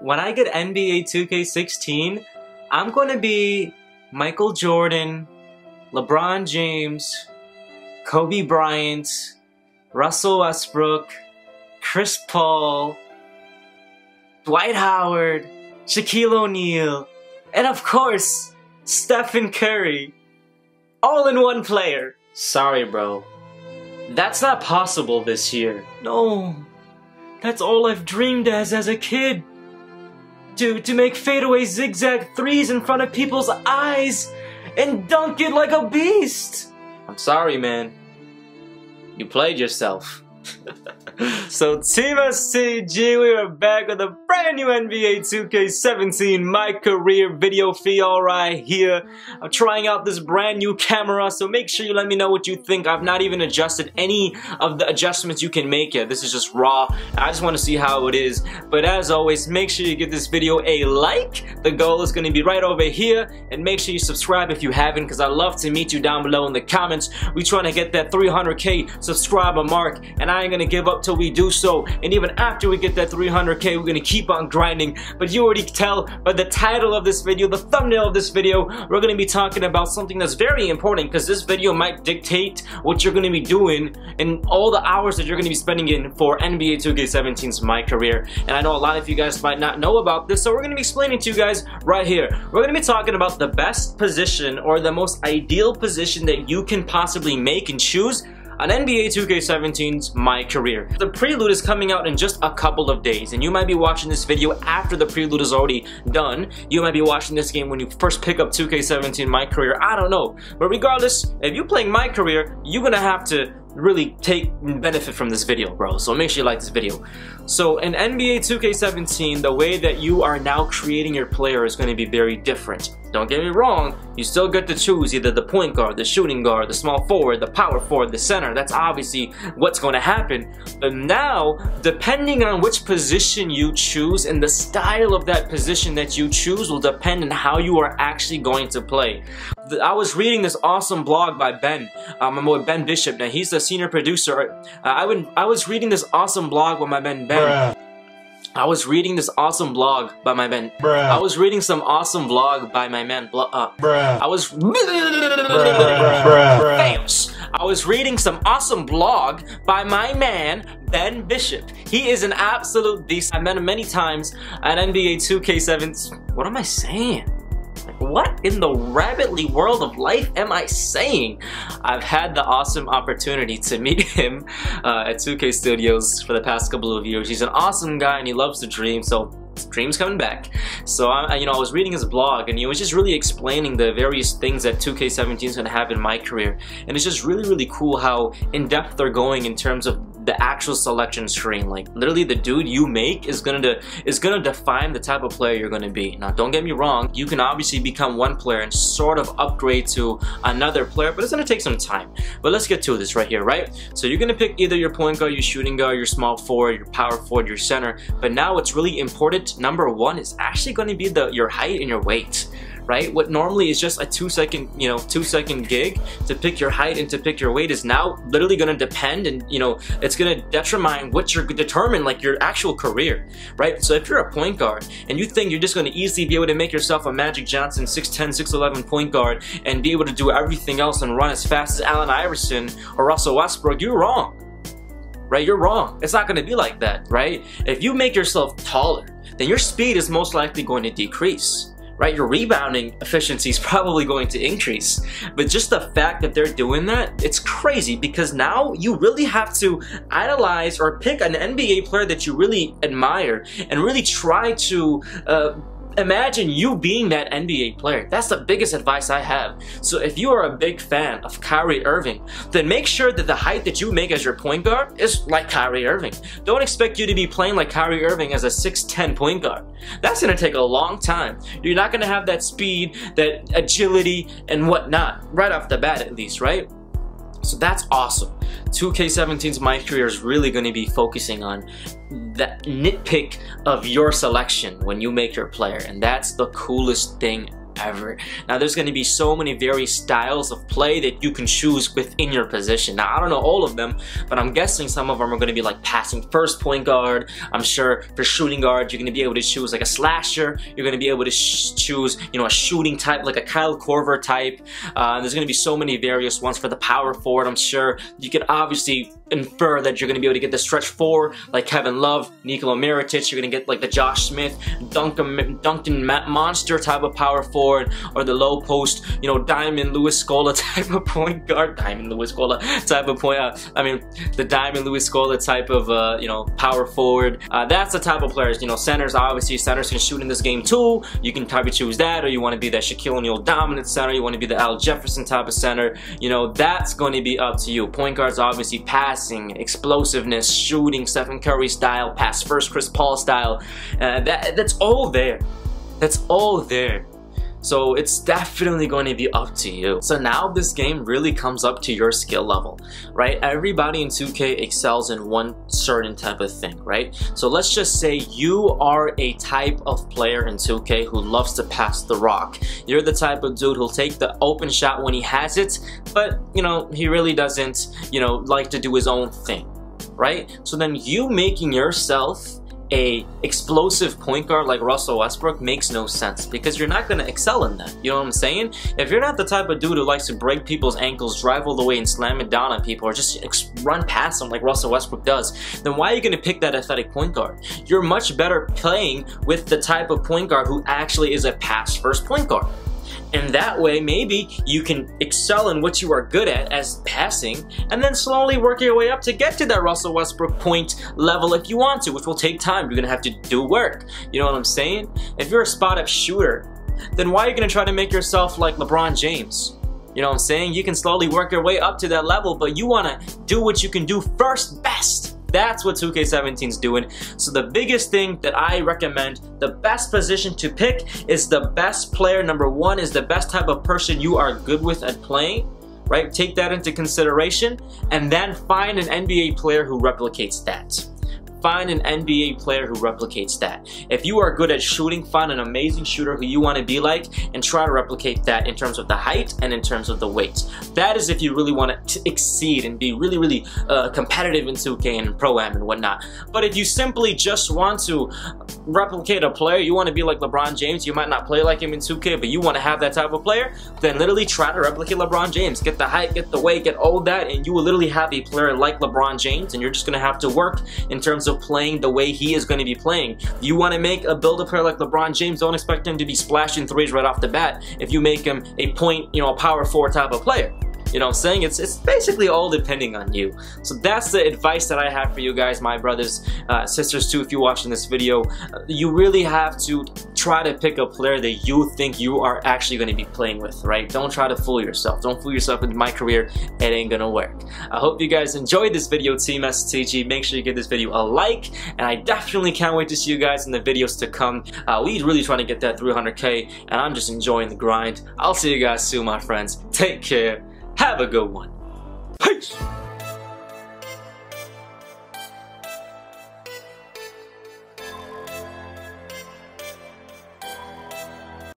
When I get NBA 2K16, I'm gonna be Michael Jordan, LeBron James, Kobe Bryant, Russell Westbrook, Chris Paul, Dwight Howard, Shaquille O'Neal, and of course, Stephen Curry. All in one player. Sorry, bro. That's not possible this year. No. That's all I've dreamed as a kid. To make fadeaway zigzag threes in front of people's eyes and dunk it like a beast. I'm sorry, man. You played yourself. So TheRealSTG, we are back with a brand new NBA 2K17 My Career video for y'all right here. I'm trying out this brand new camera, so make sure you let me know what you think. I've not even adjusted any of the adjustments you can make yet. This is just raw. I just want to see how it is. But as always, make sure you give this video a like. The goal is going to be right over here. And make sure you subscribe if you haven't, because I'd love to meet you down below in the comments. We're trying to get that 300K subscriber mark, and I ain't going to give up till we do so. And even after we get that 300K, we're gonna keep on grinding. But you already tell by the title of this video, the thumbnail of this video, we're gonna be talking about something that's very important, because this video might dictate what you're gonna be doing and all the hours that you're gonna be spending in for NBA 2K17's My Career. And I know a lot of you guys might not know about this, so we're gonna be explaining to you guys right here. We're gonna be talking about the best position, or the most ideal position that you can possibly make and choose on NBA 2K17's My Career. The prelude is coming out in just a couple of days, and you might be watching this video after the prelude is already done. You might be watching this game when you first pick up 2K17 My Career. I don't know. But regardless, if you're playing My Career, you're gonna have to really take benefit from this video, bro. So make sure you like this video. So in NBA 2K17, the way that you are now creating your player is going to be very different. Don't get me wrong, you still get to choose either the point guard, the shooting guard, the small forward, the power forward, the center. That's obviously what's going to happen. But now, depending on which position you choose and the style of that position that you choose will depend on how you are actually going to play. I was reading this awesome blog by Ben, my boy Ben Bishop. Now he's the senior producer. I was reading this awesome blog by my man Ben. I was reading this awesome blog by my man. I was reading some awesome blog by my man. I was reading some awesome blog by my man Ben Bishop. He is an absolute beast. I met him many times at NBA 2K7. What am I saying? What in the rabbitly world of life am I saying? I've had the awesome opportunity to meet him at 2K Studios for the past couple of years. He's an awesome guy and he loves to dream, so dream's coming back. So I was reading his blog and he was just really explaining the various things that 2K17 is going to have in My Career, and it's just really cool how in depth they're going in terms of the actual selection screen. Like literally the dude you make is gonna define the type of player you're gonna be. Now don't get me wrong, you can obviously become one player and sort of upgrade to another player, but it's gonna take some time. But let's get to this right here, right? So you're gonna pick either your point guard, your shooting guard, your small forward, your power forward, your center. But now what's really important, number one, is actually gonna be your height and your weight. Right? What normally is just a 2-second gig to pick your height and to pick your weight is now literally going to depend, and it's going to determine what you're determine like your actual career, right? So if you're a point guard and you think you're just going to easily be able to make yourself a Magic Johnson 6'10", 6'11" point guard and be able to do everything else and run as fast as Allen Iverson or Russell Westbrook, you're wrong. Right? You're wrong. It's not going to be like that, right? If you make yourself taller, then your speed is most likely going to decrease. Right, your rebounding efficiency is probably going to increase. But just the fact that they're doing that, it's crazy, because now you really have to idolize or pick an NBA player that you really admire and really try to imagine you being that NBA player. That's the biggest advice I have. So if you are a big fan of Kyrie Irving, then make sure that the height that you make as your point guard is like Kyrie Irving. Don't expect you to be playing like Kyrie Irving as a 6'10" point guard. That's going to take a long time. You're not going to have that speed, that agility, and whatnot, right off the bat at least, right? So that's awesome. 2K17's My Career is really going to be focusing on that nitpick of your selection when you make your player, and that's the coolest thing ever. Now there's going to be so many various styles of play that you can choose within your position. Now I don't know all of them, but I'm guessing some of them are going to be like passing first point guard. I'm sure for shooting guard you're going to be able to choose like a slasher. You're going to be able to choose, you know, a shooting type like a Kyle Korver type. There's going to be so many various ones for the power forward. I'm sure you can obviously infer that you're going to be able to get the stretch four like Kevin Love, Nikola Mirotic. You're going to get like the Josh Smith, Duncan Monster type of power forward, or the low post, you know, Diamond Lewis Scola type of point guard. Diamond Lewis Scola type of point. The Diamond Lewis Scola type of you know, power forward. That's the type of players. You know, centers, obviously centers can shoot in this game too. You can probably choose that, or you want to be that Shaquille O'Neal dominant center. You want to be the Al Jefferson type of center. You know, that's going to be up to you. Point guards obviously passing, explosiveness, shooting, Stephen Curry style, pass first Chris Paul style. That's all there. That's all there. So it's definitely going to be up to you. So now this game really comes up to your skill level, right? Everybody in 2K excels in one certain type of thing, right? So let's just say you are a type of player in 2K who loves to pass the rock. You're the type of dude who'll take the open shot when he has it, but you know, he really doesn't, you know, like to do his own thing, right? So then you making yourself a explosive point guard like Russell Westbrook makes no sense, because you're not going to excel in that. You know what I'm saying? If you're not the type of dude who likes to break people's ankles, drive all the way and slam it down on people, or just run past them like Russell Westbrook does, then why are you going to pick that athletic point guard? You're much better playing with the type of point guard who actually is a pass first point guard. And that way, maybe you can excel in what you are good at as passing, and then slowly work your way up to get to that Russell Westbrook point level if you want to, which will take time. You're going to have to do work. You know what I'm saying? If you're a spot-up shooter, then why are you going to try to make yourself like LeBron James? You know what I'm saying? You can slowly work your way up to that level, but you want to do what you can do first best. That's what 2K17 is doing. So the biggest thing that I recommend, the best position to pick is the best player. Number one is the best type of person you are good with at playing, right? Take that into consideration, and then find an NBA player who replicates that. Find an NBA player who replicates that. If you are good at shooting, find an amazing shooter who you want to be like and try to replicate that in terms of the height and in terms of the weight. That is if you really want to exceed and be really competitive in 2K and Pro-Am and whatnot. But if you simply just want to replicate a player, you want to be like LeBron James, you might not play like him in 2K, but you want to have that type of player, then literally try to replicate LeBron James. Get the height, get the weight, get all that, and you will literally have a player like LeBron James, and you're just going to have to work in terms of playing the way he is going to be playing. You want to make a build a player like LeBron James, don't expect him to be splashing threes right off the bat if you make him a point, you know, a power forward type of player. You know what I'm saying? It's basically all depending on you. So that's the advice that I have for you guys, my brothers, sisters too, if you're watching this video. You really have to try to pick a player that you think you are actually going to be playing with, right? Don't try to fool yourself. Don't fool yourself with my career. It ain't gonna work. I hope you guys enjoyed this video, Team STG. Make sure you give this video a like, and I definitely can't wait to see you guys in the videos to come. We really trying to get that 300K, and I'm just enjoying the grind. I'll see you guys soon, my friends. Take care. Have a good one. Peace!